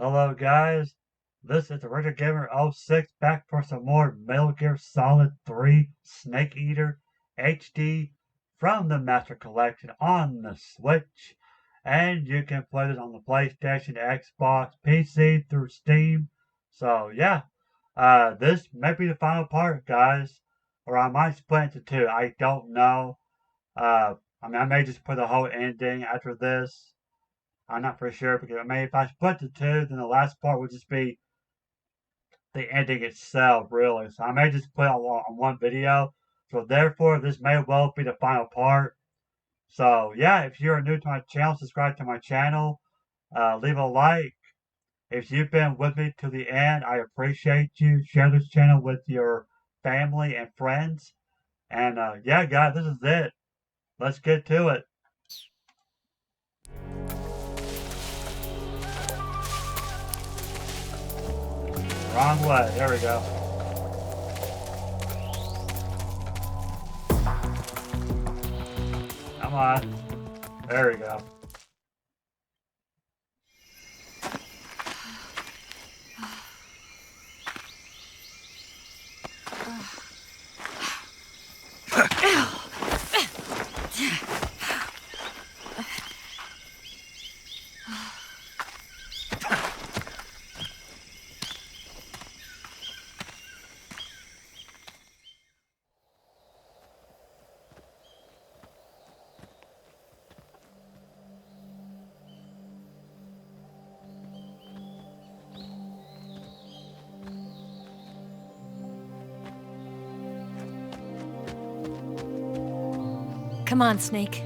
Hello guys, this is the Retro Gamer 06 back for some more Metal Gear Solid 3 Snake Eater HD from the Master Collection on the Switch. And you can play this on the PlayStation, Xbox, PC through Steam. So yeah, this may be the final part guys, or I might split into two, I don't know. I may just put the whole ending after this. I'm not for sure because if I split the two, then the last part would just be the ending itself, really. So I may just put it on one video. So therefore, this may well be the final part. So yeah, if you're new to my channel, subscribe to my channel. Leave a like. If you've been with me to the end, I appreciate you. Share this channel with your family and friends. And yeah, guys, this is it. Let's get to it. Wrong way. There we go. Come on. There we go. Come on, Snake.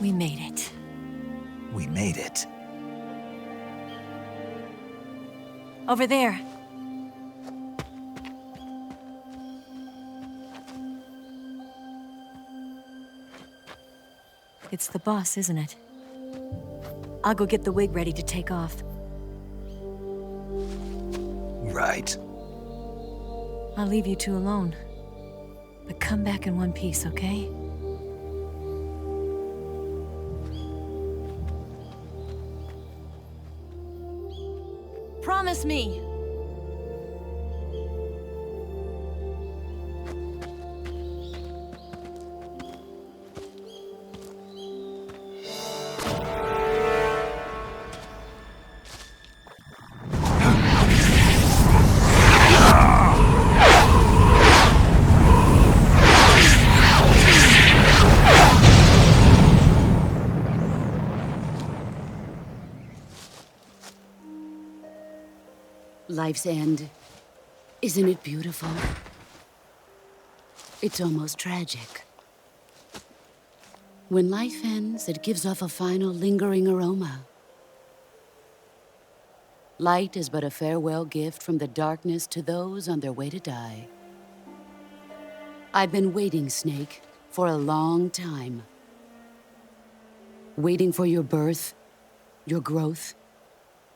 We made it. We made it. Over there. It's the boss, isn't it? I'll go get the wig ready to take off. Right. I'll leave you two alone. But come back in one piece, okay? Promise me! Life's end. Isn't it beautiful? It's almost tragic. When life ends, it gives off a final lingering aroma. Light is but a farewell gift from the darkness to those on their way to die. I've been waiting, Snake, for a long time. Waiting for your birth, your growth,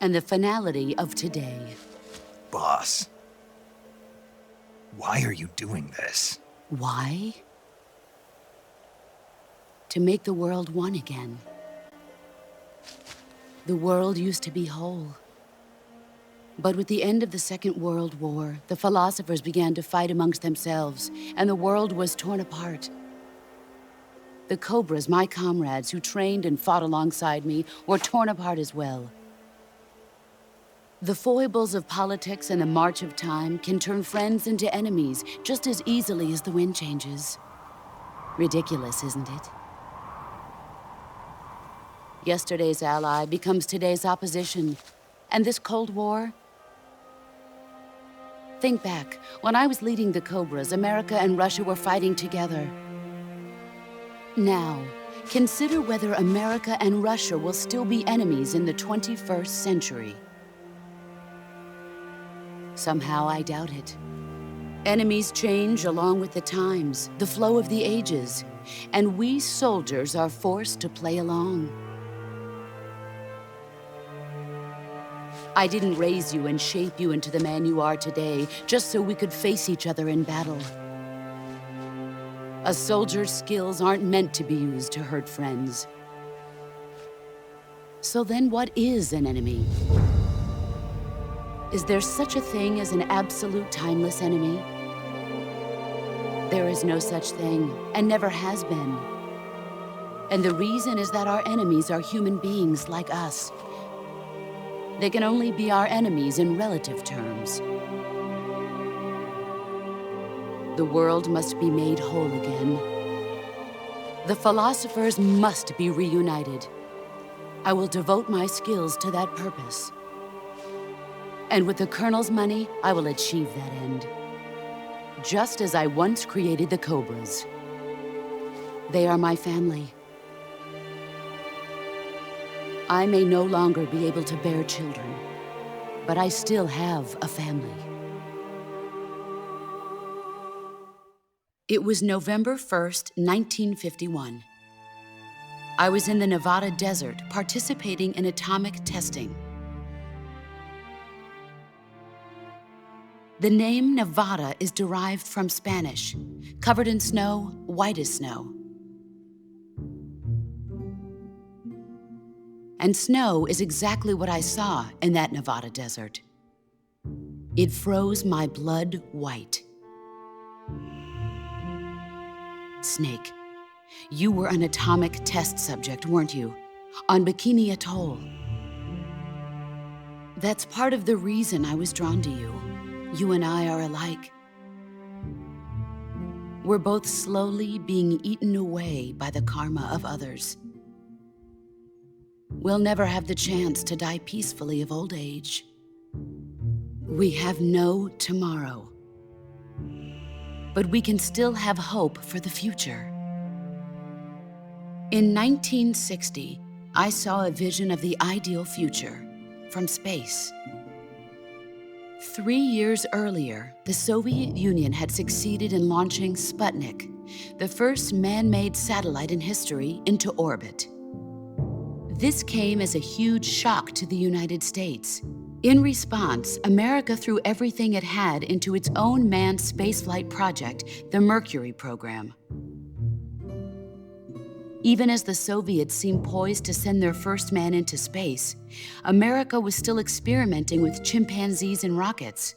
and the finality of today. Boss. Why are you doing this? Why? To make the world one again. The world used to be whole. But with the end of the Second World War, the philosophers began to fight amongst themselves, and the world was torn apart. The Cobras, my comrades who trained and fought alongside me, were torn apart as well. The foibles of politics and the march of time can turn friends into enemies just as easily as the wind changes. Ridiculous, isn't it? Yesterday's ally becomes today's opposition. And this Cold War? Think back. When I was leading the Cobras, America and Russia were fighting together. Now, consider whether America and Russia will still be enemies in the 21st century. Somehow I doubt it. Enemies change along with the times, the flow of the ages, and we soldiers are forced to play along. I didn't raise you and shape you into the man you are today just so we could face each other in battle. A soldier's skills aren't meant to be used to hurt friends. So then what is an enemy? Is there such a thing as an absolute timeless enemy? There is no such thing, and never has been. And the reason is that our enemies are human beings like us. They can only be our enemies in relative terms. The world must be made whole again. The philosophers must be reunited. I will devote my skills to that purpose. And with the Colonel's money, I will achieve that end. Just as I once created the Cobras. They are my family. I may no longer be able to bear children, but I still have a family. It was November 1st, 1951. I was in the Nevada desert participating in atomic testing. The name Nevada is derived from Spanish, covered in snow, white as snow. And snow is exactly what I saw in that Nevada desert. It froze my blood white. Snake, you were an atomic test subject, weren't you? On Bikini Atoll. That's part of the reason I was drawn to you. You and I are alike. We're both slowly being eaten away by the karma of others. We'll never have the chance to die peacefully of old age. We have no tomorrow. But we can still have hope for the future. In 1960, I saw a vision of the ideal future from space. 3 years earlier, the Soviet Union had succeeded in launching Sputnik, the first man-made satellite in history, into orbit. This came as a huge shock to the United States. In response, America threw everything it had into its own manned spaceflight project, the Mercury program. Even as the Soviets seemed poised to send their first man into space, America was still experimenting with chimpanzees and rockets.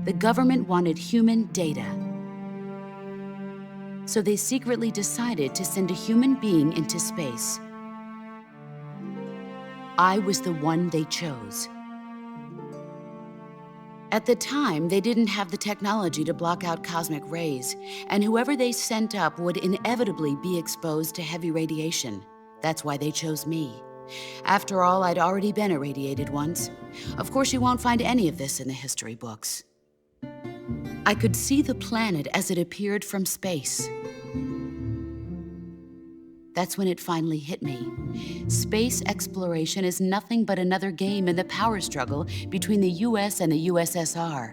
The government wanted human data. So they secretly decided to send a human being into space. I was the one they chose. At the time, they didn't have the technology to block out cosmic rays, and whoever they sent up would inevitably be exposed to heavy radiation. That's why they chose me. After all, I'd already been irradiated once. Of course, you won't find any of this in the history books. I could see the planet as it appeared from space. That's when it finally hit me. Space exploration is nothing but another game in the power struggle between the US and the USSR.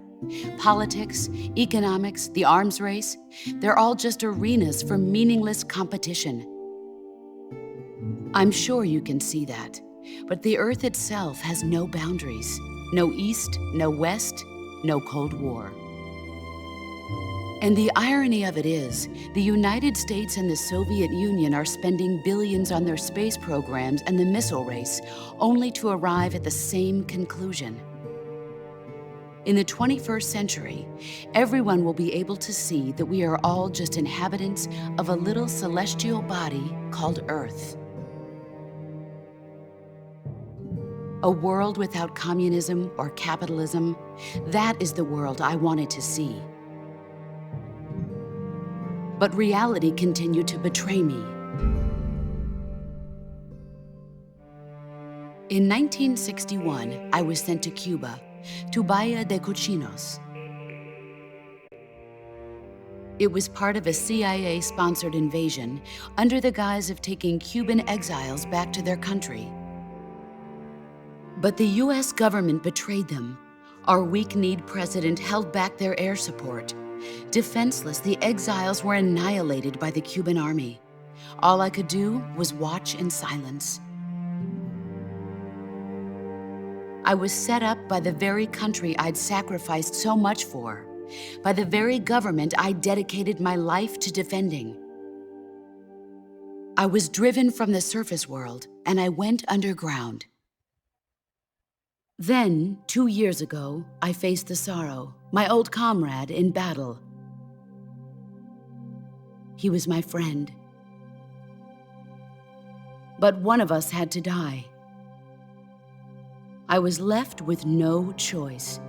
Politics, economics, the arms race, they're all just arenas for meaningless competition. I'm sure you can see that, but the Earth itself has no boundaries. No East, no West, no Cold War. And the irony of it is, the United States and the Soviet Union are spending billions on their space programs and the missile race, only to arrive at the same conclusion. In the 21st century, everyone will be able to see that we are all just inhabitants of a little celestial body called Earth. A world without communism or capitalism, that is the world I wanted to see. But reality continued to betray me. In 1961, I was sent to Cuba, to Bahia de Cochinos. It was part of a CIA-sponsored invasion under the guise of taking Cuban exiles back to their country. But the US government betrayed them. Our weak-kneed president held back their air support. Defenseless, the exiles were annihilated by the Cuban army. All I could do was watch in silence. I was set up by the very country I'd sacrificed so much for. by the very government I dedicated my life to defending. I was driven from the surface world, and I went underground. Then, 2 years ago, I faced the Sorrow, my old comrade in battle. He was my friend. But one of us had to die. I was left with no choice.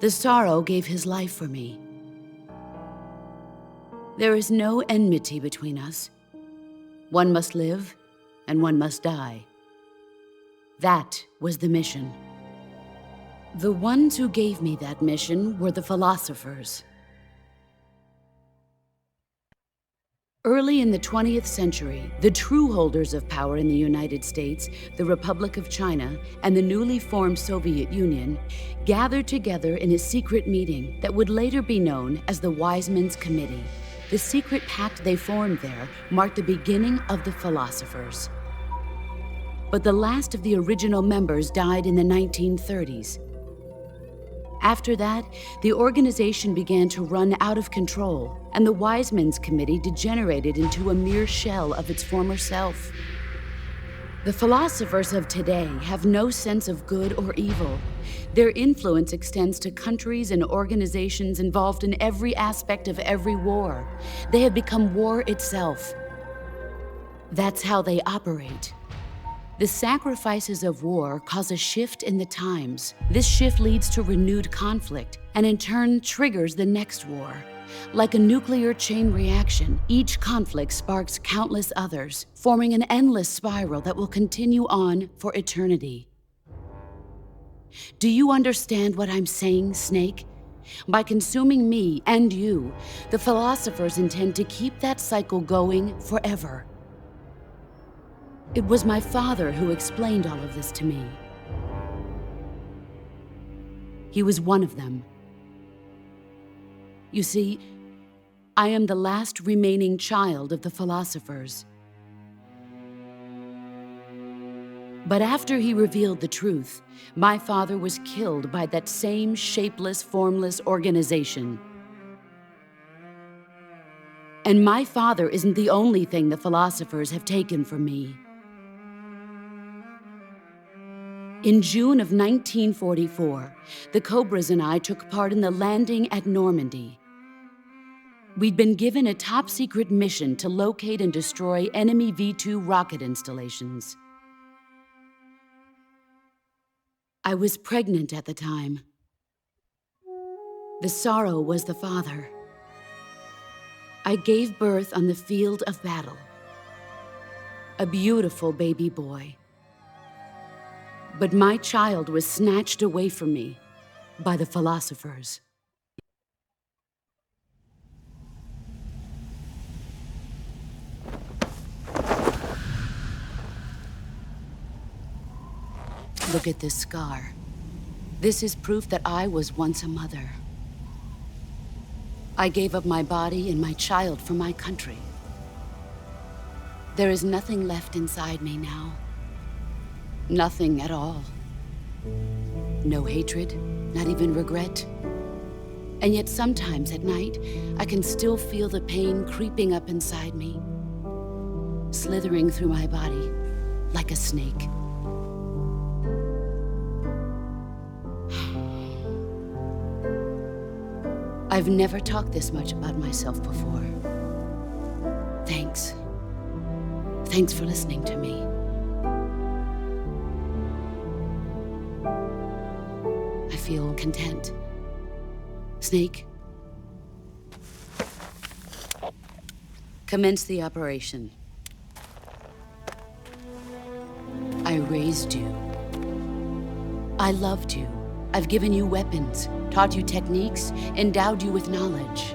The Sorrow gave his life for me. There is no enmity between us. One must live, and one must die. That was the mission. The ones who gave me that mission were the philosophers. Early in the 20th century, the true holders of power in the United States, the Republic of China, and the newly formed Soviet Union gathered together in a secret meeting that would later be known as the Wise Men's Committee. The secret pact they formed there marked the beginning of the philosophers. But the last of the original members died in the 1930s. After that, the organization began to run out of control, and the Wise Men's Committee degenerated into a mere shell of its former self. The philosophers of today have no sense of good or evil. Their influence extends to countries and organizations involved in every aspect of every war. They have become war itself. That's how they operate. The sacrifices of war cause a shift in the times. This shift leads to renewed conflict, and in turn triggers the next war. Like a nuclear chain reaction, each conflict sparks countless others, forming an endless spiral that will continue on for eternity. Do you understand what I'm saying, Snake? By consuming me and you, the philosophers intend to keep that cycle going forever. It was my father who explained all of this to me. He was one of them. You see, I am the last remaining child of the philosophers. But after he revealed the truth, my father was killed by that same shapeless, formless organization. And my father isn't the only thing the philosophers have taken from me. In June of 1944, the Cobras and I took part in the landing at Normandy. We'd been given a top-secret mission to locate and destroy enemy V-2 rocket installations. I was pregnant at the time. The Sorrow was the father. I gave birth on the field of battle. A beautiful baby boy. But my child was snatched away from me by the philosophers. Look at this scar. This is proof that I was once a mother. I gave up my body and my child for my country. There is nothing left inside me now. Nothing at all. No hatred, not even regret. And yet sometimes at night, I can still feel the pain creeping up inside me, slithering through my body like a snake. I've never talked this much about myself before. Thanks. Thanks for listening to me. I feel content. Snake, commence the operation. I raised you. I loved you. I've given you weapons, taught you techniques, endowed you with knowledge.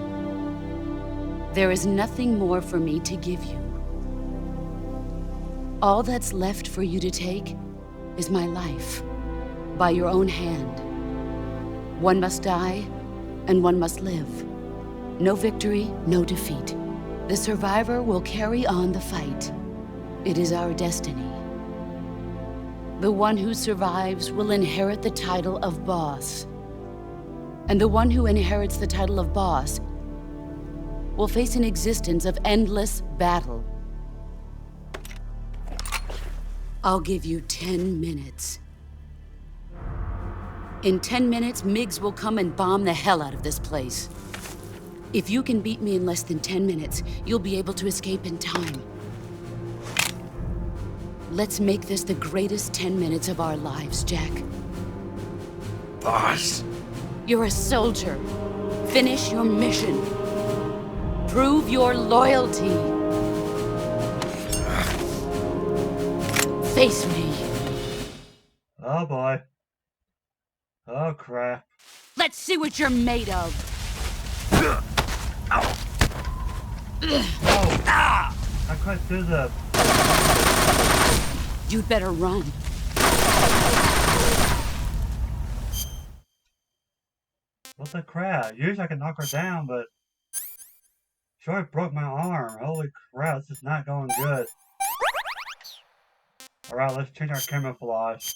There is nothing more for me to give you. All that's left for you to take is my life, by your own hand. One must die, and one must live. No victory, no defeat. The survivor will carry on the fight. It is our destiny. The one who survives will inherit the title of boss. And the one who inherits the title of boss will face an existence of endless battle. I'll give you 10 minutes. In 10 minutes, Miggs will come and bomb the hell out of this place. If you can beat me in less than 10 minutes, you'll be able to escape in time. Let's make this the greatest 10 minutes of our lives, Jack. Boss. You're a soldier. Finish your mission. Prove your loyalty. Face me. Oh boy. Oh crap. Let's see what you're made of. Oh! I cut through the... You'd better run. What the crap? Usually I can knock her down, but... Sure, I broke my arm. Holy crap, this is not going good. Alright, let's change our camouflage.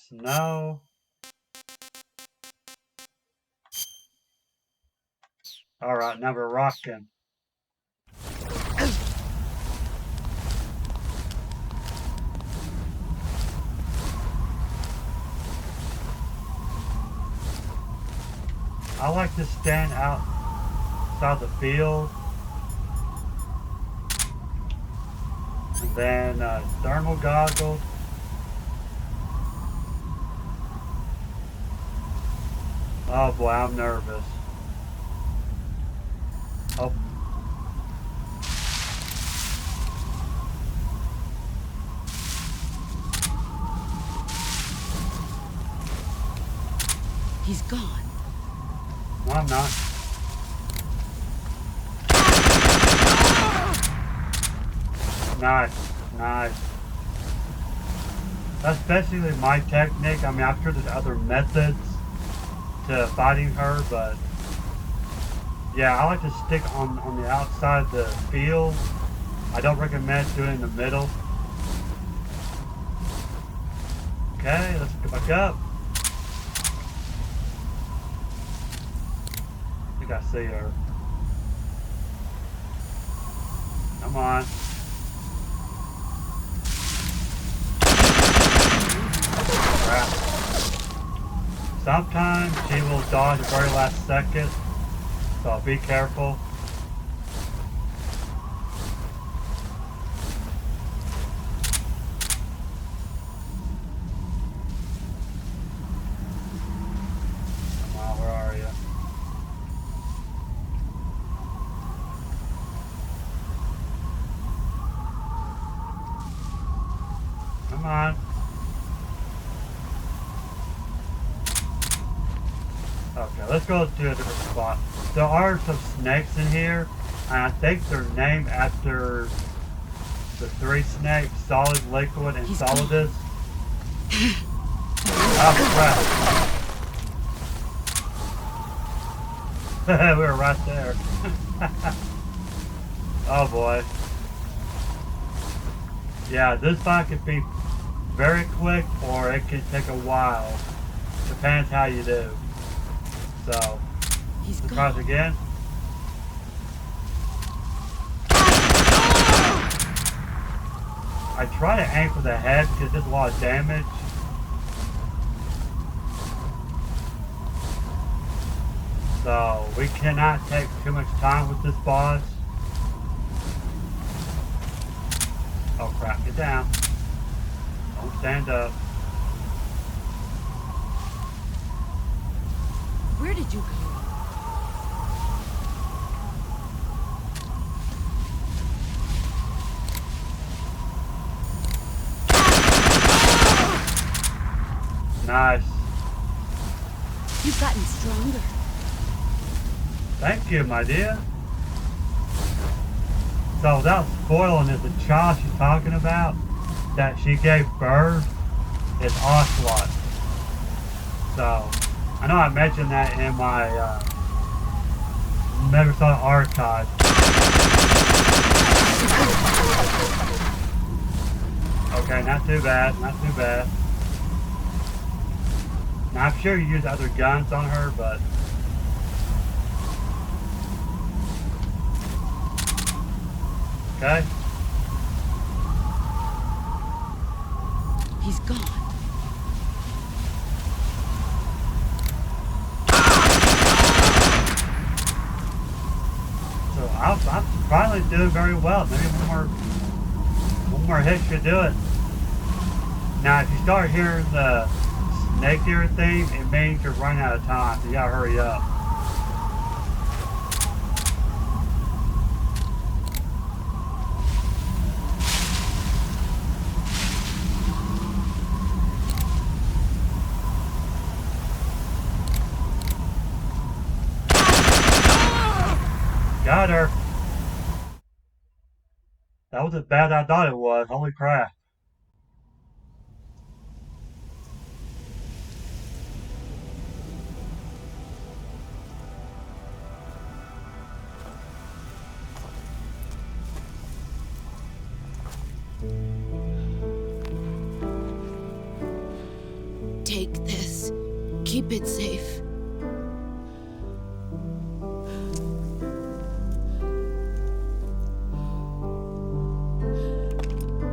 Snow. Alright, now we're rocking. I like to stand outside the field. And then thermal goggles. Oh boy, I'm nervous. Oh. He's gone. No, I'm not. Nice, nice. That's basically my technique. I mean, I'm sure there's other methods to fighting her, but yeah, I like to stick on the outside of the field. I don't recommend doing it in the middle. Okay, let's go back up. I think I see her. Come on. Crap. Sometimes she will dodge at the very last second, so be careful. Come on, where are you? Come on. Okay, let's go to a different spot. There are some snakes in here, and I think they're named after the three snakes, solid, liquid, and solidus. Oh crap. We were right there. Oh boy. Yeah, this fight could be very quick, or it can take a while. Depends how you do. So, surprise again. I try to aim for the head because it does a lot of damage. So, we cannot take too much time with this boss. Oh crap, get down. Don't stand up. Where did you go? Nice. You've gotten stronger. Thank you, my dear. So without spoiling it, the child she's talking about that she gave birth is Ocelot. So I know I mentioned that in my Microsoft archive. Okay, not too bad, not too bad. Now, I'm sure you use other guns on her, but... Okay. He's gone. So I'm finally doing very well. Maybe one more hit should do it. Now, if you start hearing the snake ear theme, it means you're running out of time, so you gotta hurry up. Got her. That was as bad as I thought it was. Holy crap. Take this. Keep it safe.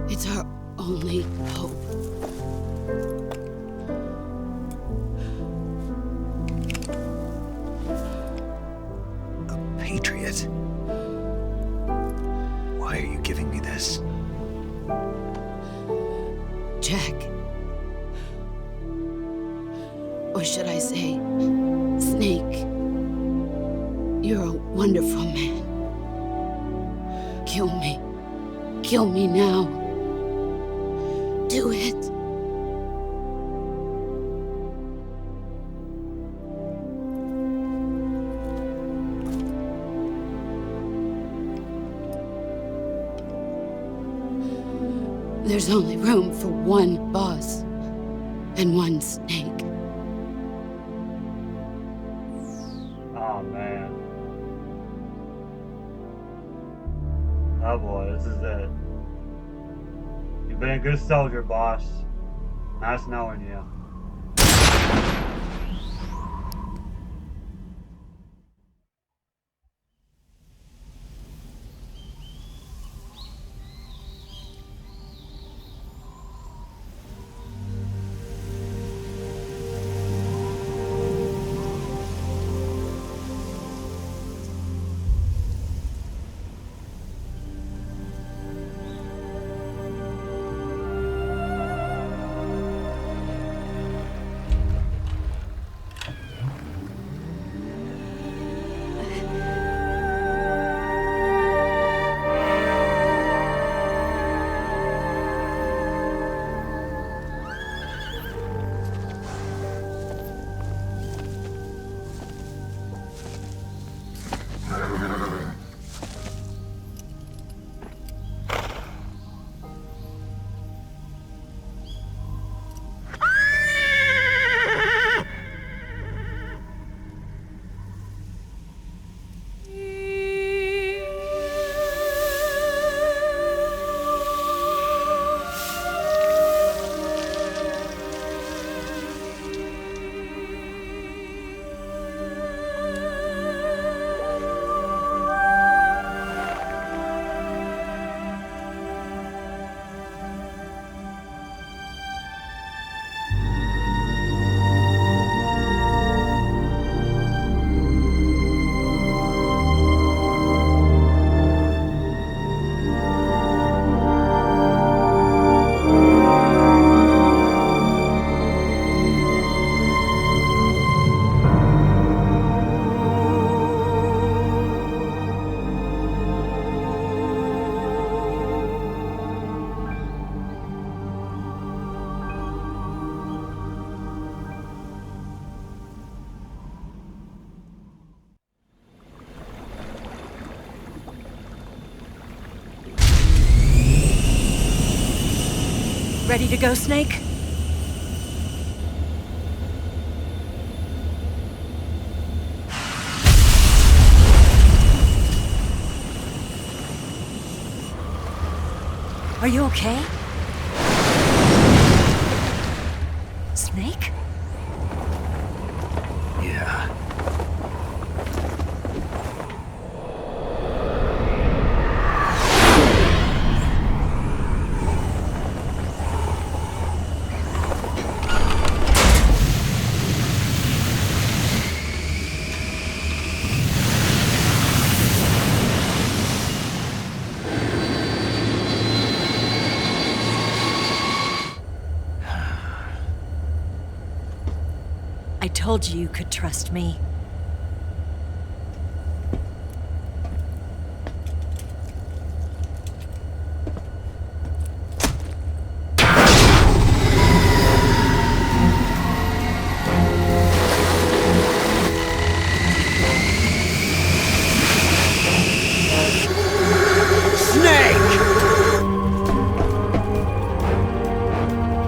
It's our only hope. A patriot? Why are you giving me this? Jack. Or should I say, Snake. You're a wonderful man. Kill me. Kill me now. Do it. There's only room for one boss and one snake. Oh, man. Oh, boy, this is it. You've been a good soldier, boss. Nice knowing you. Ready to go, Snake? Are you okay? Snake? I told you you could trust me.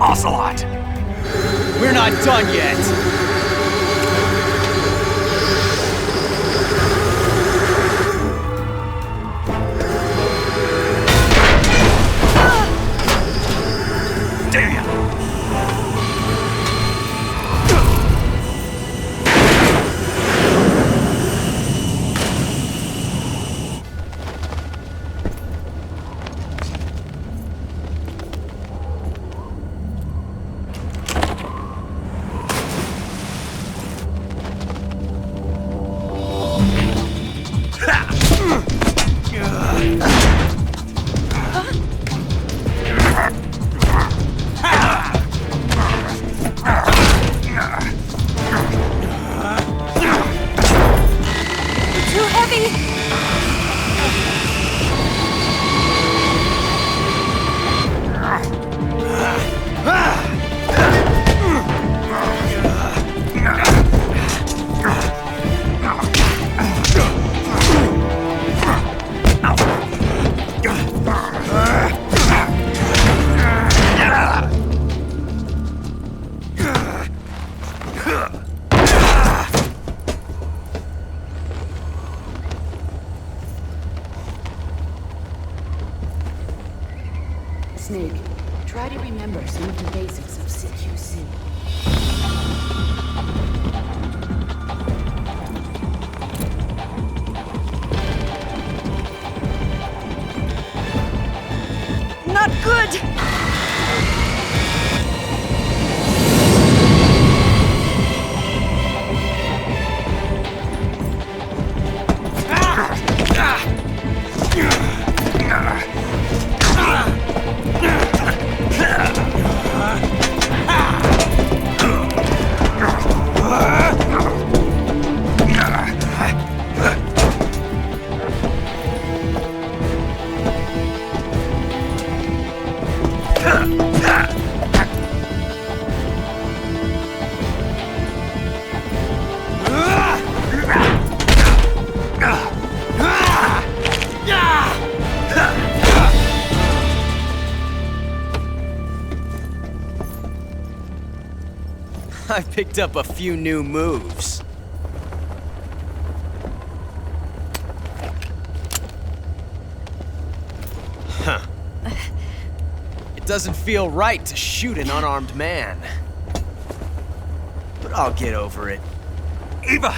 Ocelot! We're not done yet! Damn! Snake, try to remember some of the basics of CQC. Not good! I picked up a few new moves. Huh. It doesn't feel right to shoot an unarmed man. But I'll get over it. Eva!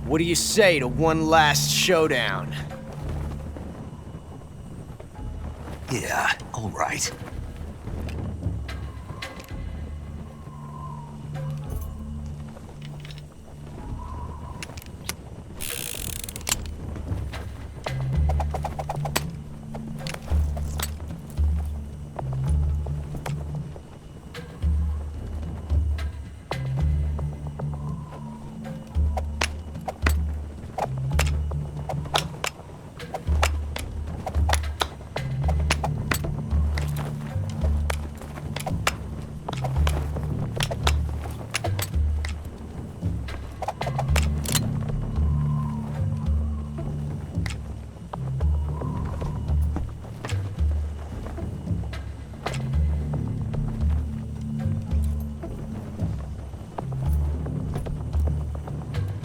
What do you say to one last showdown? Yeah, all right.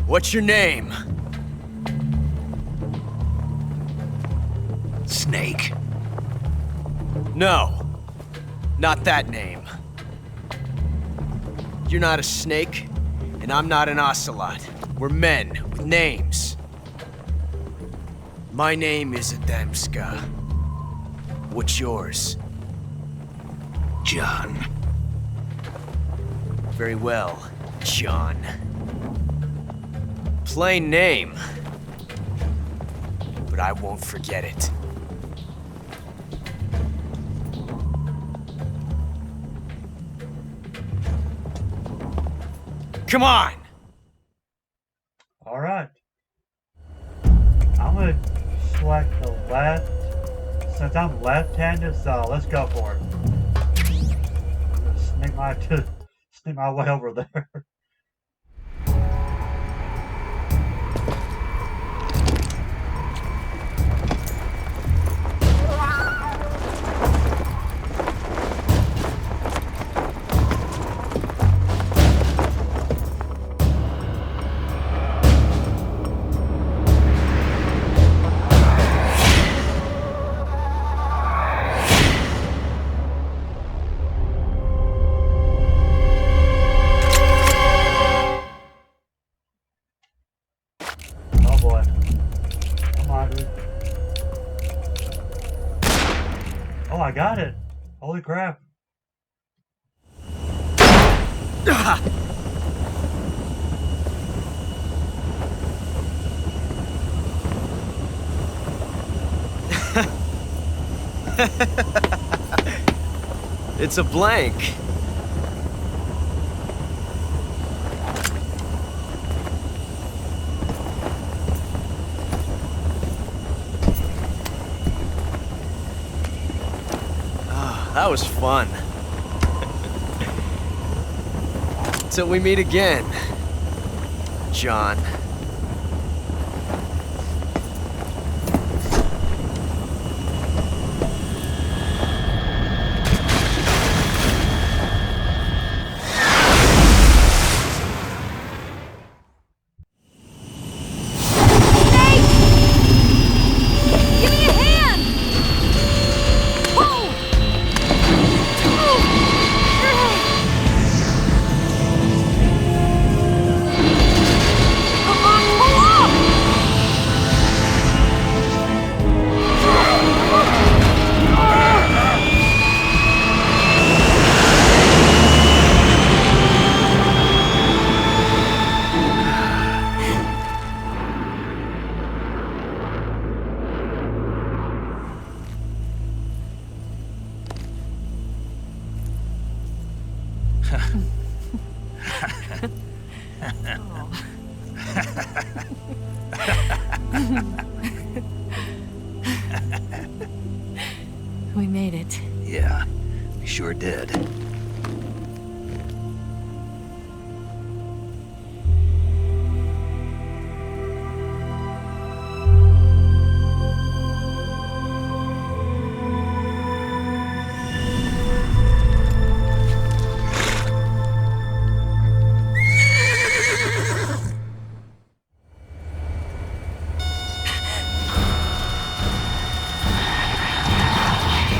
What's your name? Snake. No, not that name. You're not a snake, and I'm not an ocelot. We're men with names. My name is Adamska. What's yours? John. Very well, John. Plain name. But I won't forget it. Come on! Alright. I'm gonna select the left. Since I'm left-handed, so let's go for it. I'm gonna sneak my way over there. Oh boy. Come on, dude. Oh, I got it. Holy crap. It's a blank. That was fun. Till we meet again, John. Give me a hand! Whoa! Come on, pull up! We made it. Yeah, we sure did.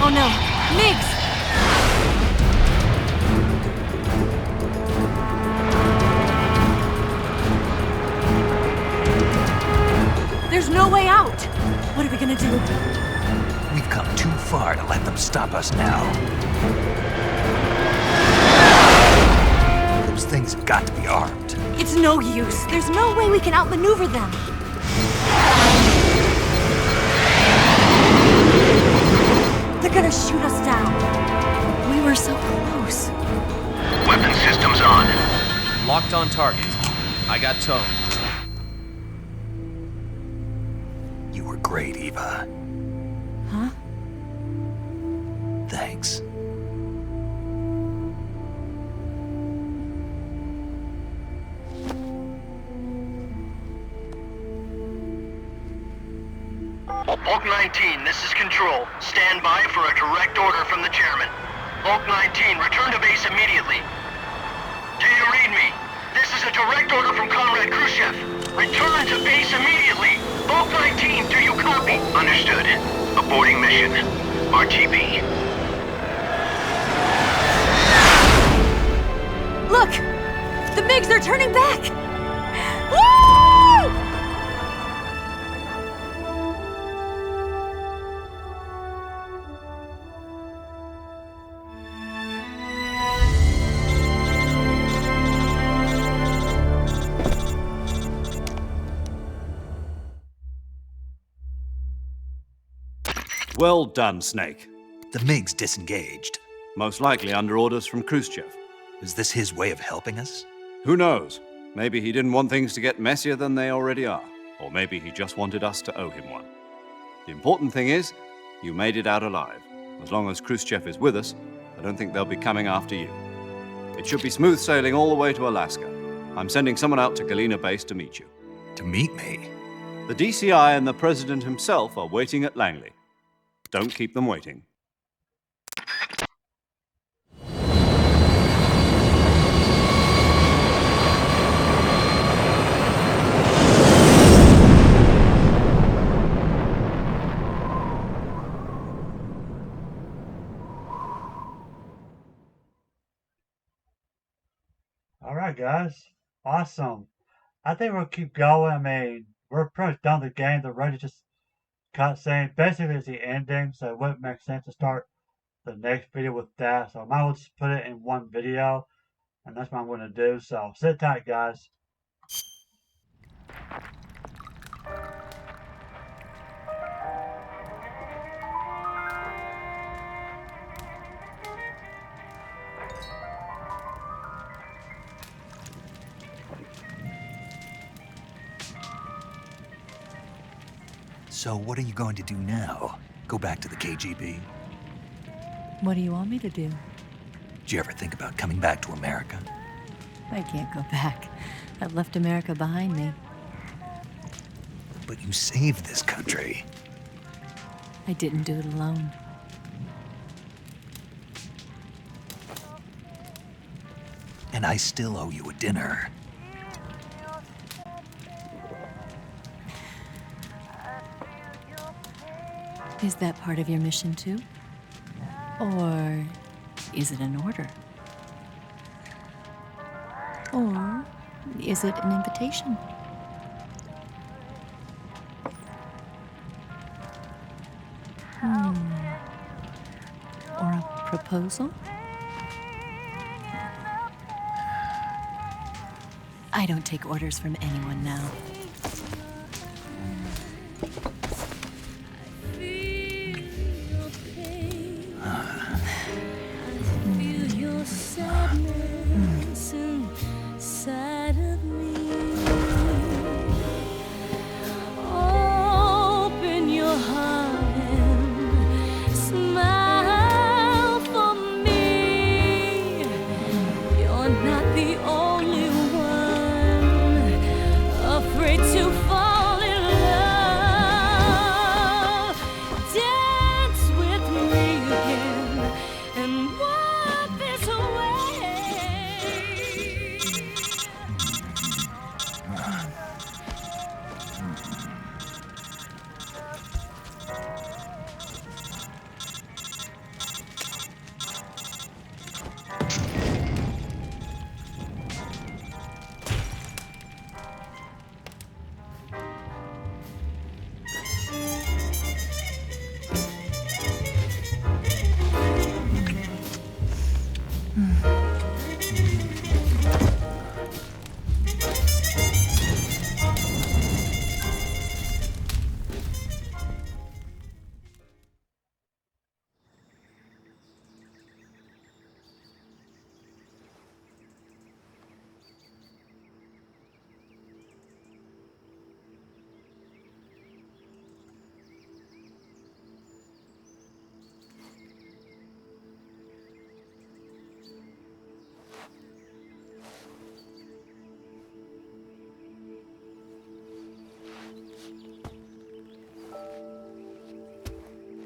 Oh no, Migs! There's no way out! What are we gonna do? We've come too far to let them stop us now. Those things have got to be armed. It's no use. There's no way we can outmaneuver them. They're gonna shoot us down. We were so close. Weapon systems on. Locked on target. I got towed. You were great, Eva. Huh? Thanks. Hulk 19, this is Control. Stand by for a direct order from the chairman. Hulk 19, return to base immediately. Do you read me? This is a direct order from Comrade Khrushchev. Return to base immediately. Hulk 19, do you copy? Understood. Aborting mission. RTB. Look! The MiGs are turning back! Well done, Snake. The MiG's disengaged. Most likely under orders from Khrushchev. Is this his way of helping us? Who knows? Maybe he didn't want things to get messier than they already are. Or maybe he just wanted us to owe him one. The important thing is, you made it out alive. As long as Khrushchev is with us, I don't think they'll be coming after you. It should be smooth sailing all the way to Alaska. I'm sending someone out to Galena Base to meet you. To meet me? The DCI and the President himself are waiting at Langley. Don't keep them waiting. Alright guys, awesome. I think we'll keep going. I mean, we're pretty much done the game. The ready just cutscene. Basically it's the ending, so it wouldn't make sense to start the next video with that. So I might as well just put it in one video, and that's what I'm going to do. So sit tight guys. So what are you going to do now? Go back to the KGB? What do you want me to do? Did you ever think about coming back to America? I can't go back. I've left America behind me. But you saved this country. I didn't do it alone. And I still owe you a dinner. Is that part of your mission too? Or is it an order? Or is it an invitation? Or a proposal? I don't take orders from anyone now.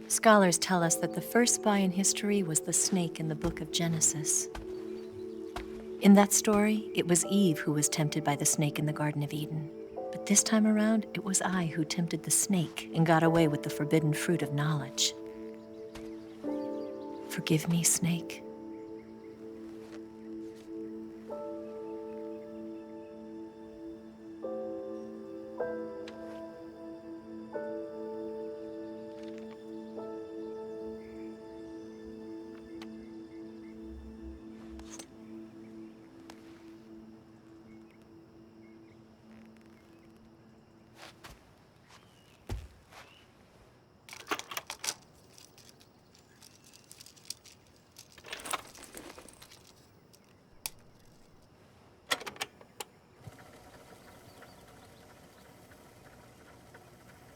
Scholars tell us that the first spy in history was the snake in the book of Genesis. In that story, it was Eve who was tempted by the snake in the Garden of Eden. But this time around, it was I who tempted the snake and got away with the forbidden fruit of knowledge. Forgive me, snake.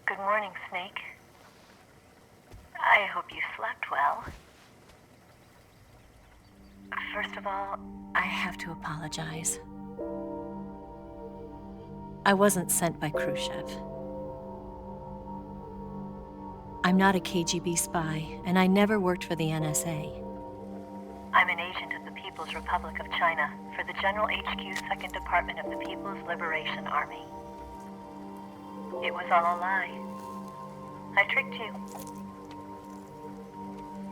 Good morning, Snake. I hope you slept well. First of all, I have to apologize. I wasn't sent by Khrushchev. I'm not a KGB spy, and I never worked for the NSA. I'm an agent of the People's Republic of China for the General HQ 2nd Department of the People's Liberation Army. It was all a lie. I tricked you.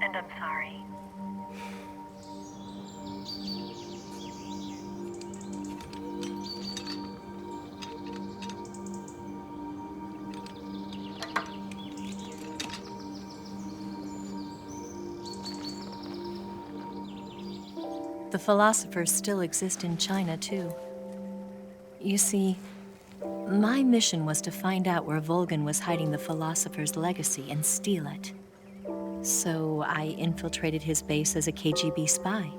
And I'm sorry. The philosophers still exist in China, too. You see, my mission was to find out where Volgin was hiding the philosopher's legacy and steal it. So I infiltrated his base as a KGB spy.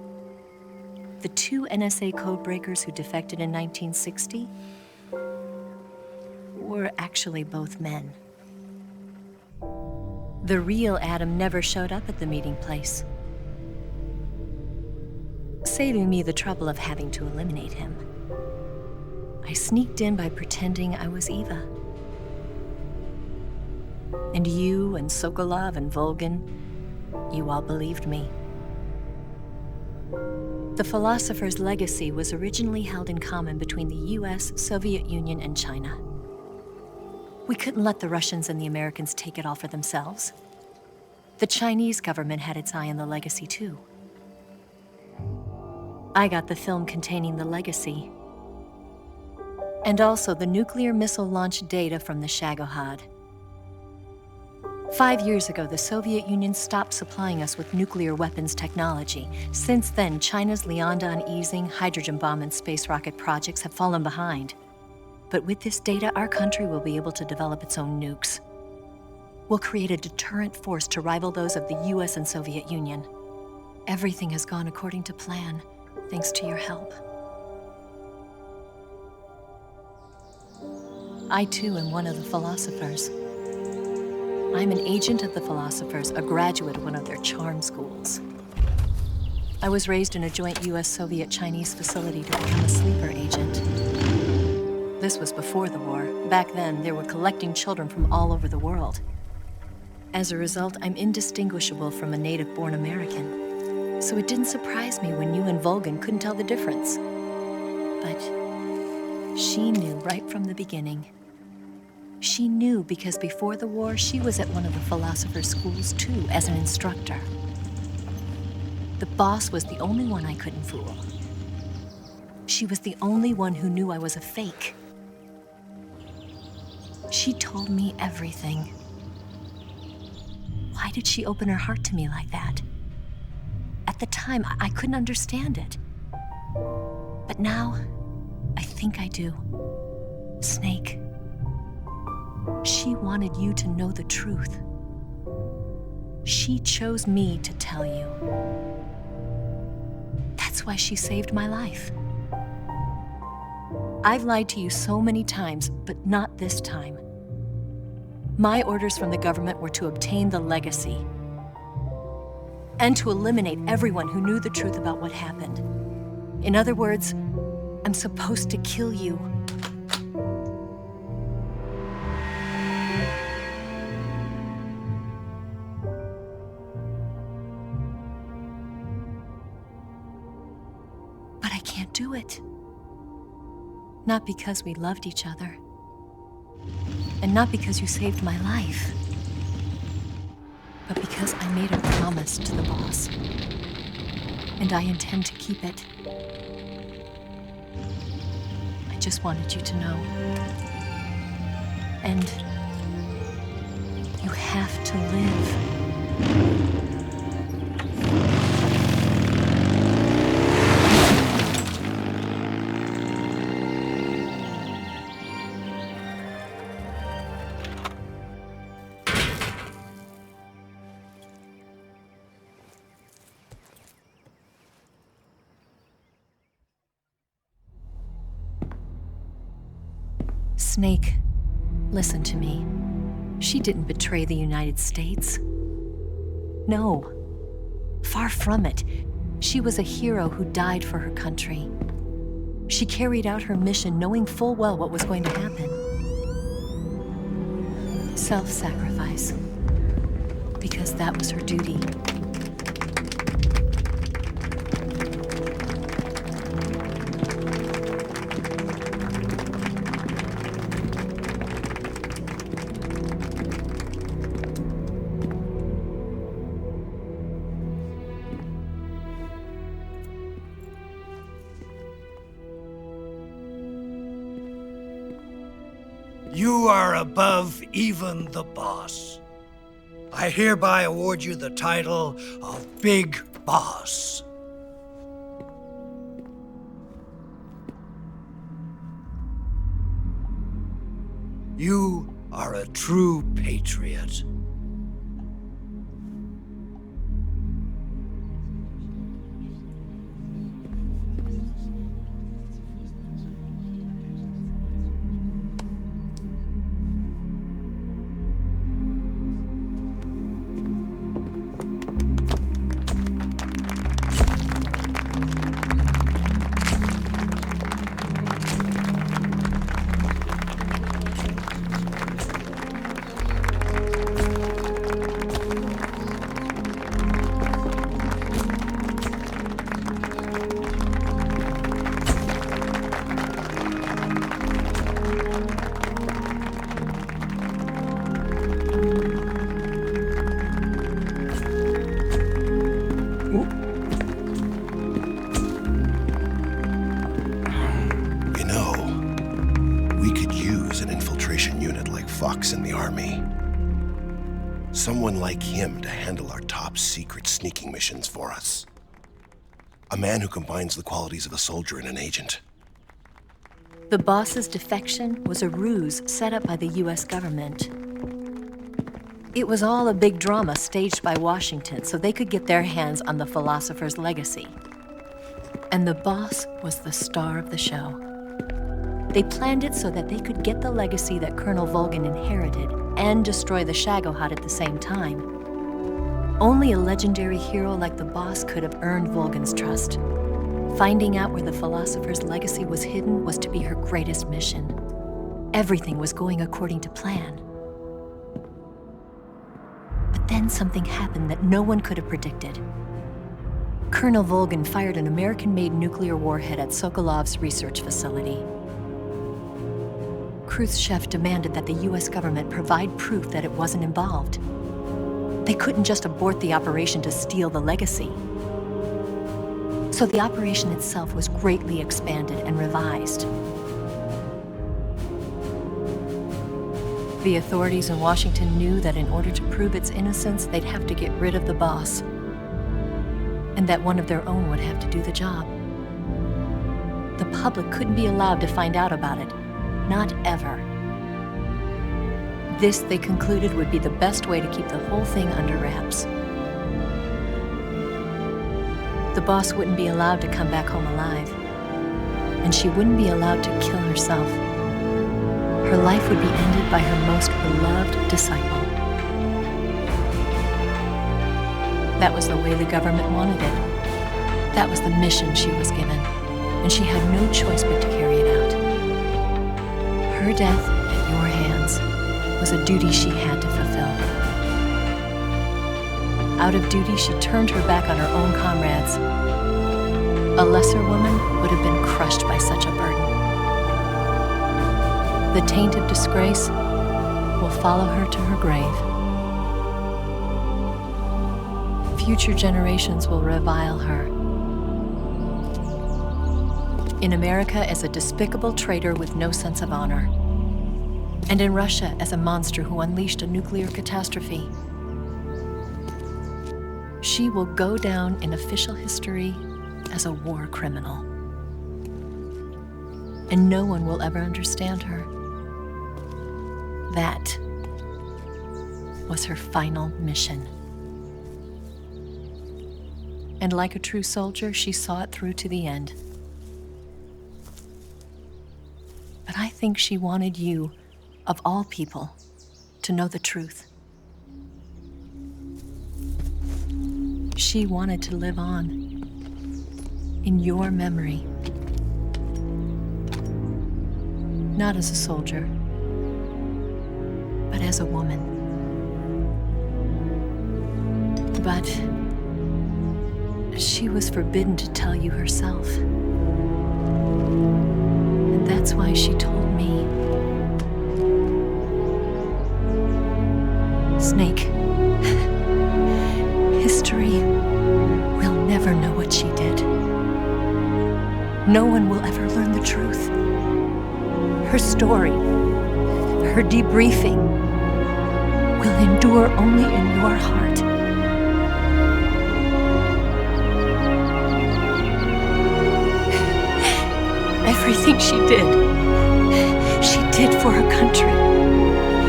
The 2 NSA codebreakers who defected in 1960 were actually both men. The real Adam never showed up at the meeting place, saving me the trouble of having to eliminate him. I sneaked in by pretending I was Eva. And you and Sokolov and Volgin, you all believed me. The philosopher's legacy was originally held in common between the US, Soviet Union, and China. We couldn't let the Russians and the Americans take it all for themselves. The Chinese government had its eye on the legacy, too. I got the film containing the legacy, and also the nuclear missile launch data from the Shagohod. 5 years ago, the Soviet Union stopped supplying us with nuclear weapons technology. Since then, China's Liaodong easing, hydrogen bomb, and space rocket projects have fallen behind. But with this data, our country will be able to develop its own nukes. We'll create a deterrent force to rival those of the US and Soviet Union. Everything has gone according to plan, thanks to your help. I, too, am one of the philosophers. I'm an agent of the philosophers, a graduate of one of their charm schools. I was raised in a joint US-Soviet-Chinese facility to become a sleeper agent. This was before the war. Back then, they were collecting children from all over the world. As a result, I'm indistinguishable from a native-born American. So it didn't surprise me when you and Volgin couldn't tell the difference. But she knew right from the beginning. She knew because before the war, she was at one of the philosopher's schools too, as an instructor. The boss was the only one I couldn't fool. She was the only one who knew I was a fake. She told me everything. Why did she open her heart to me like that? At the time, I couldn't understand it. But now, I think I do. Snake. She wanted you to know the truth. She chose me to tell you. That's why she saved my life. I've lied to you so many times, but not this time. My orders from the government were to obtain the legacy and to eliminate everyone who knew the truth about what happened. In other words, I'm supposed to kill you. But I can't do it. Not because we loved each other. And not because you saved my life. But because I made a promise to the boss. And I intend to keep it. I just wanted you to know. And you have to live. Snake, listen to me. She didn't betray the United States. No, far from it. She was a hero who died for her country. She carried out her mission knowing full well what was going to happen. Self-sacrifice. Because that was her duty. You are above even the boss. I hereby award you the title of Big Boss. You are a true patriot. In the army. Someone like him to handle our top secret sneaking missions for us. A man who combines the qualities of a soldier and an agent. The boss's defection was a ruse set up by the US government. It was all a big drama staged by Washington so they could get their hands on the philosopher's legacy. And the boss was the star of the show. They planned it so that they could get the legacy that Colonel Volgin inherited and destroy the Shagohod at the same time. Only a legendary hero like the boss could have earned Volgin's trust. Finding out where the philosopher's legacy was hidden was to be her greatest mission. Everything was going according to plan. But then something happened that no one could have predicted. Colonel Volgin fired an American-made nuclear warhead at Sokolov's research facility. Khrushchev demanded that the US government provide proof that it wasn't involved. They couldn't just abort the operation to steal the legacy. So the operation itself was greatly expanded and revised. The authorities in Washington knew that in order to prove its innocence, they'd have to get rid of the boss, and that one of their own would have to do the job. The public couldn't be allowed to find out about it. Not ever. This, they concluded, would be the best way to keep the whole thing under wraps. The boss wouldn't be allowed to come back home alive, and she wouldn't be allowed to kill herself. Her life would be ended by her most beloved disciple. That was the way the government wanted it. That was the mission she was given, and she had no choice but to carry it out. Her death at your hands was a duty she had to fulfill. Out of duty, she turned her back on her own comrades. A lesser woman would have been crushed by such a burden. The taint of disgrace will follow her to her grave. Future generations will revile her. In America as a despicable traitor with no sense of honor. And in Russia as a monster who unleashed a nuclear catastrophe. She will go down in official history as a war criminal. And no one will ever understand her. That was her final mission. And like a true soldier, she saw it through to the end. But I think she wanted you, of all people, to know the truth. She wanted to live on in your memory. Not as a soldier, but as a woman. But she was forbidden to tell you herself. And that's why she told me. Snake, history will never know what she did. No one will ever learn the truth. Her story, her debriefing, will endure only in your heart. Everything she did for her country.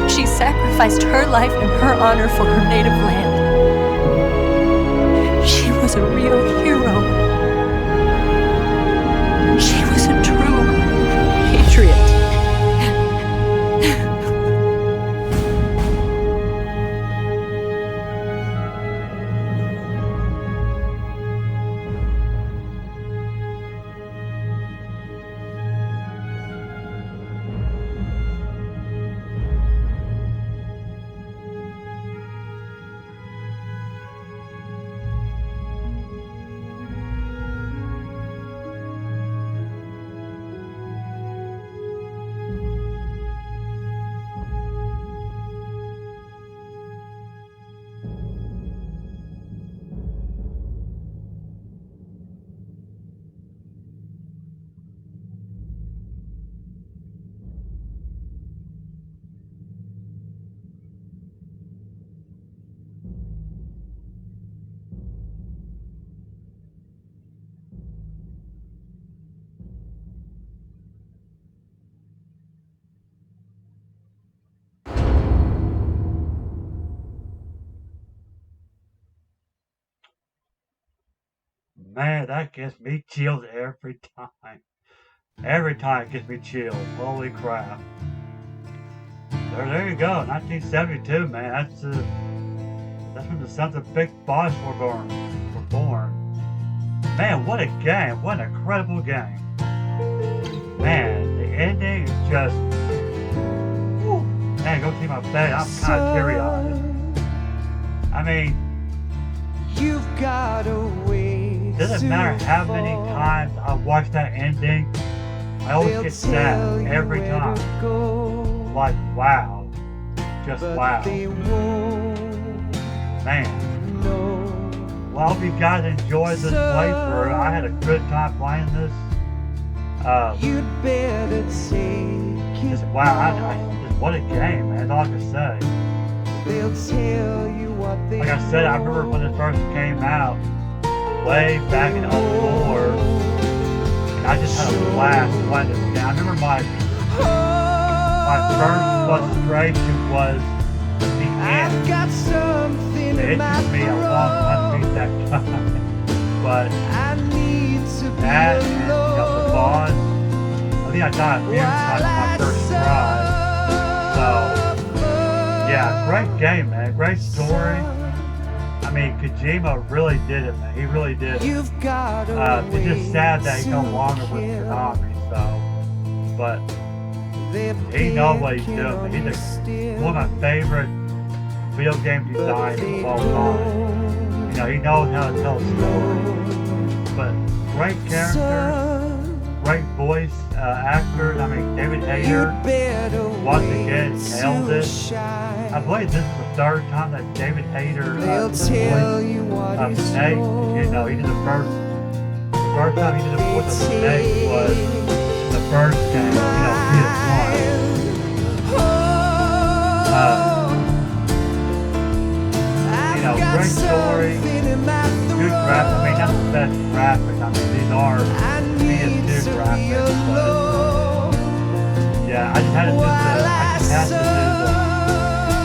She sacrificed her life and her honor for her native land. She was a real hero. She was a true patriot. Man, that gives me chills every time. Every time it gives me chills. Holy crap. There you go. 1972, man. That's when the Sons of Big Boss were born. Man, what a game. What an incredible game. Man, the ending is just... Whew. Man, go see my bed. I'm kind of teary-eyed. I mean... You've got a way. Doesn't matter how many times I watch that ending, I always get sad every time. Like, wow. Just wow. Man. Well, I hope you guys enjoyed this playthrough. I had a good time playing this. You'd better take just wow, just what a game, man. That's all I can say. They'll tell you what they like I said, I remember when it first came out, way back in 04, and I just had a blast playing this game. I remember my first frustration was the end. It took me a long time to beat that guy, but that and the boss, I think I got it on my first try. So yeah, great game, man. Great story. I mean, Kojima really did it, man. He really did it. It's just sad that he's no longer with Konami, so. But he knows what he's doing. He's one of my favorite video game designers of all time. You know, he knows how to tell a story. But great characters, great voice actors. I mean, David Hayter, once again, nailed it. I believe this is the third time that David Hayter did the voice of Snake. You know, he did the first time he did the voice of Snake was the first game, you know, PS1. You know, great story, good graphics. I mean, not the best graphics. I mean, these are PS2 graphics, but yeah, I just had to do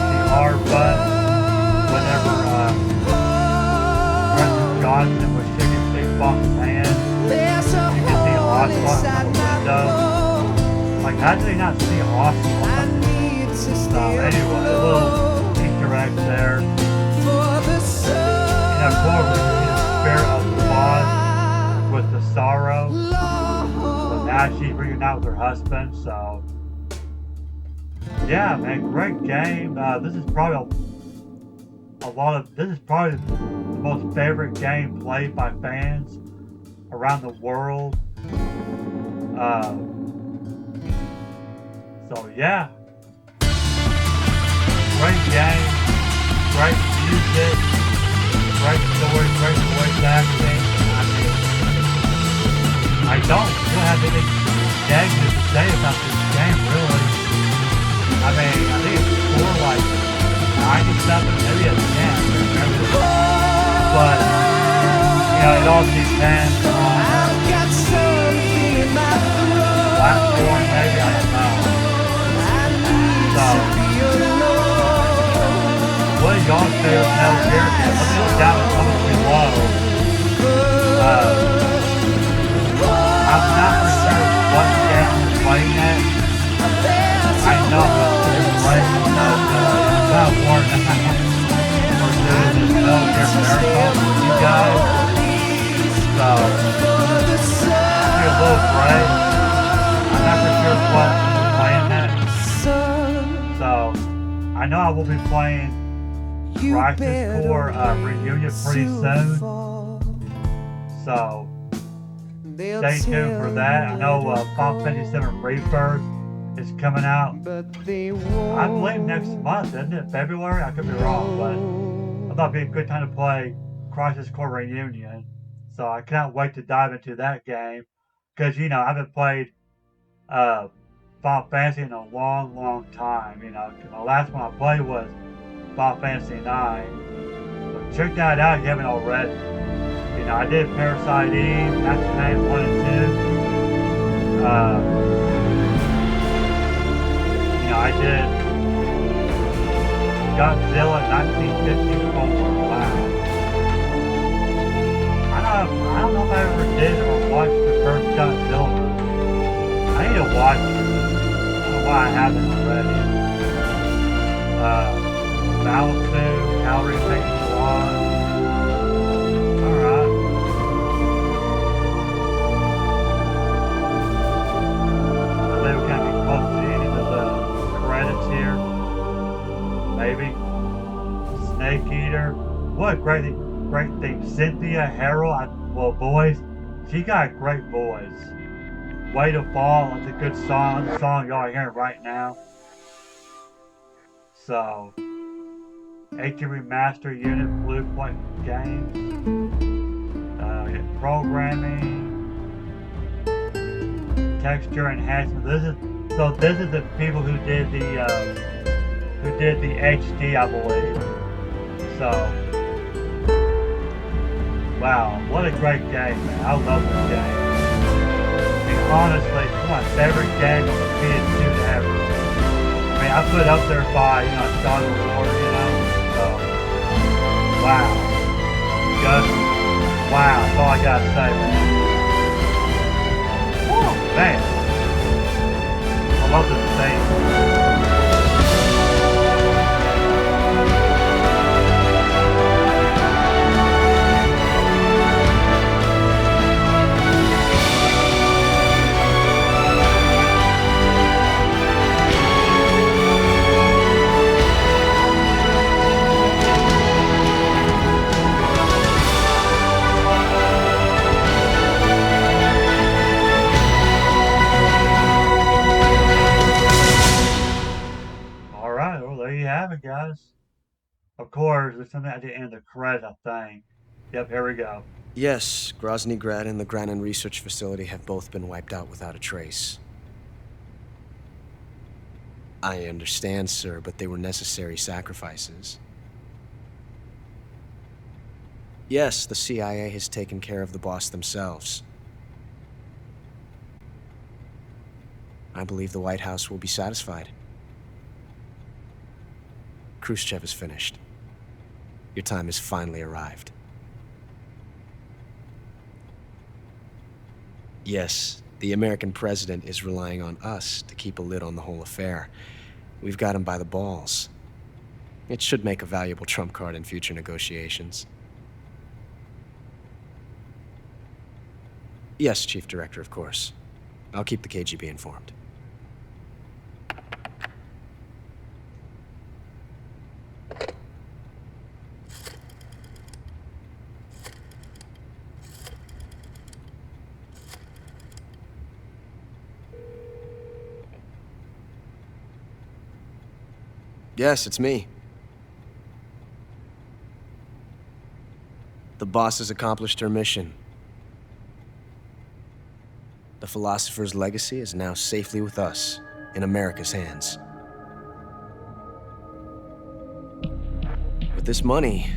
the R button whenever President Johnson was shaking Big Boss's hand. You can see Oswald on the window. Like, how did they not see Oswald? So anyway, a little Easter egg there. And of course, we see the spirit of the boss with the sorrow. So now she's reunited with her husband. So yeah, man, great game. This is probably this is probably the most favorite game played by fans around the world. So yeah, great game, great music, great story, great voice acting. I don't have any negative to say about this game, really. I mean, I think it's score like 97, maybe a 10, but you know, it all depends on platform, maybe, I don't know. So, what are y'all's favorite Metal Gear games? Let me know down in the comments below. I'm not for sure what game I'm playing at. I know it's great, it's not worth it. We're doing this Metal Gear Marathon with you guys. So, it's a little break. I'm not for sure what I'm playing at. So, I know I will be playing Crisis Core Reunion pretty soon. So, stay tuned for that. I know Final Fantasy VII Rebirth is coming out, I believe next month, isn't it? February? I could be wrong, but I thought it'd be a good time to play Crisis Core Reunion. So I can't wait to dive into that game. Because, you know, I haven't played Final Fantasy in a long, long time. You know, the last one I played was Final Fantasy 9. So check that out if you haven't already. You know, I did Parasite Eve, Max Payne 1 and 2. You know, I did Godzilla 1954. Wow. I don't know if I ever did or watched the first Godzilla movie. I need to watch it. I don't know why I haven't already. Malibu, Calorie Payton 1. Alright. I think we can be close to the end of the credits here. Maybe. Snake Eater. What a great thing. Cynthia Harrell, well, boys. She got great voice. Way to Fall. That's a good song. The song y'all are hearing right now. So, HD Remaster Unit Blue Point Games. Programming. Texture enhancement. This is the people who did the HD, I believe. So, wow, what a great game, man. I love this game. I mean, honestly, it's my favorite game on the PS2 ever. I mean, I put it up there by, you know, Star Wars, you know, so, wow. Just, wow, that's all I gotta say, man. Woo, man. I love this thing. Guys. Of course, there's something at the end of the credit, I think. Yep, here we go. Yes, Grozny Grad and the Granin Research Facility have both been wiped out without a trace. I understand, sir, but they were necessary sacrifices. Yes, the CIA has taken care of the boss themselves. I believe the White House will be satisfied. Khrushchev is finished. Your time has finally arrived. Yes, the American president is relying on us to keep a lid on the whole affair. We've got him by the balls. It should make a valuable trump card in future negotiations. Yes, Chief Director, of course. I'll keep the KGB informed. Yes, it's me. The boss has accomplished her mission. The philosopher's legacy is now safely with us, in America's hands. With this money,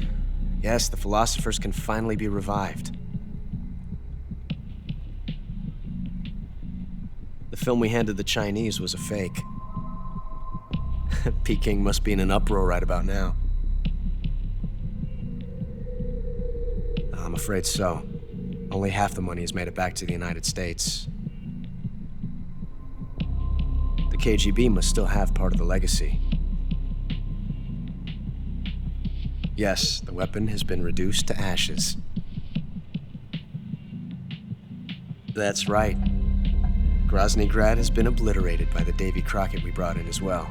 yes, the philosophers can finally be revived. The film we handed the Chinese was a fake. Peking must be in an uproar right about now. I'm afraid so. Only half the money has made it back to the United States. The KGB must still have part of the legacy. Yes, the weapon has been reduced to ashes. That's right. Grozny Grad has been obliterated by the Davy Crockett we brought in as well.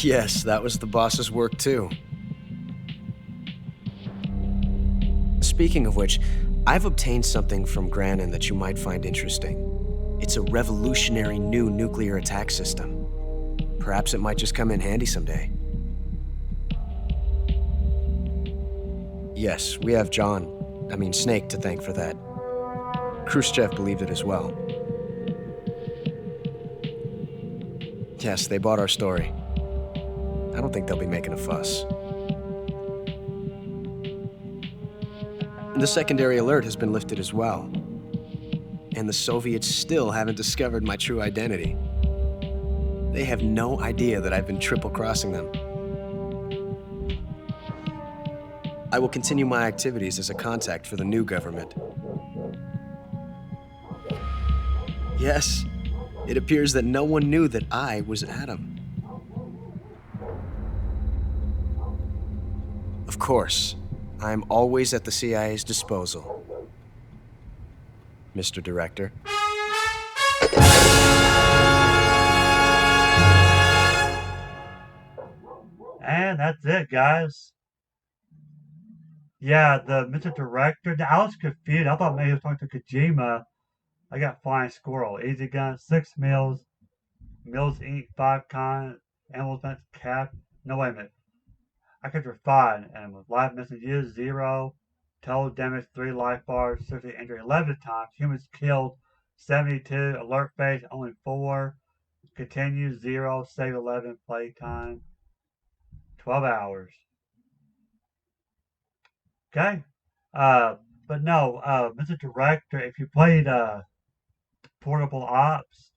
Yes, that was the boss's work too. Speaking of which, I've obtained something from Granin that you might find interesting. It's a revolutionary new nuclear attack system. Perhaps it might just come in handy someday. Yes, we have Snake to thank for that. Khrushchev believed it as well. Yes, they bought our story. I don't think they'll be making a fuss. The secondary alert has been lifted as well. And the Soviets still haven't discovered my true identity. They have no idea that I've been triple-crossing them. I will continue my activities as a contact for the new government. Yes, it appears that no one knew that I was Adam. Of course, I'm always at the CIA's disposal, Mr. Director. And that's it, guys. Yeah, the Mr. Director, I was confused. I thought maybe he was talking to Kojima. I got Flying Squirrel, Easy Gun, 6 meals, meals eat 5 kinds, animals meant cap. No, wait a minute. I could refine, and with life missing use 0, total damage 3 life bars, seriously injury 11 times, humans killed 72, alert phase only 4, continue 0, save 11, playtime 12 hours. Okay. But no, Mr. Director, if you played Portable Ops,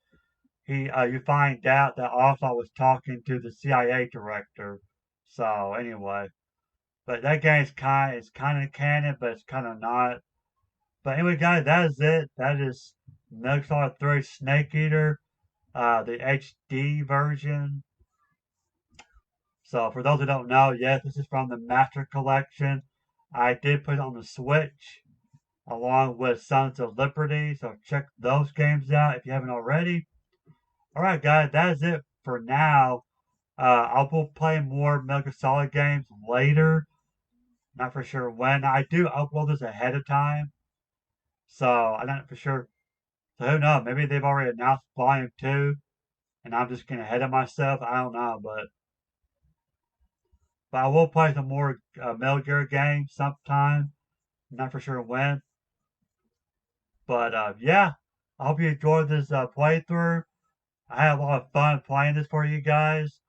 you find out that Oswald was talking to the CIA director. So anyway, but that game is kind of canon, but it's kind of not. But anyway, guys, that is it. That is Metal Solid 3 Snake Eater, the HD version. So for those who don't know, yes, this is from the Master Collection. I did put it on the Switch along with Sons of Liberty, so check those games out if you haven't already. Alright guys, that is it for now. I will play more Metal Gear Solid games later. Not for sure when. I do upload this ahead of time. So I'm not for sure. So who knows? Maybe they've already announced Volume 2. And I'm just getting ahead of myself. I don't know, but I will play some more Metal Gear games sometime. Not for sure when. But yeah, I hope you enjoyed this playthrough. I had a lot of fun playing this for you guys.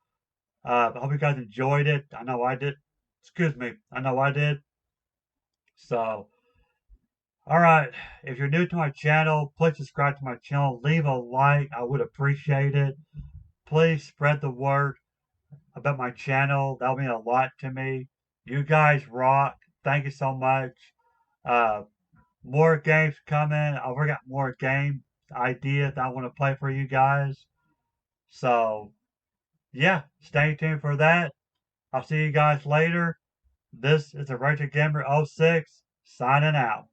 I hope you guys enjoyed it. I know I did. Excuse me. I know I did. So, alright. If you're new to my channel, please subscribe to my channel. Leave a like. I would appreciate it. Please spread the word about my channel. That'll mean a lot to me. You guys rock. Thank you so much. More games coming. I've already got more game ideas that I want to play for you guys. So, yeah, stay tuned for that. I'll see you guys later. This is the Retro Gamer 06 signing out.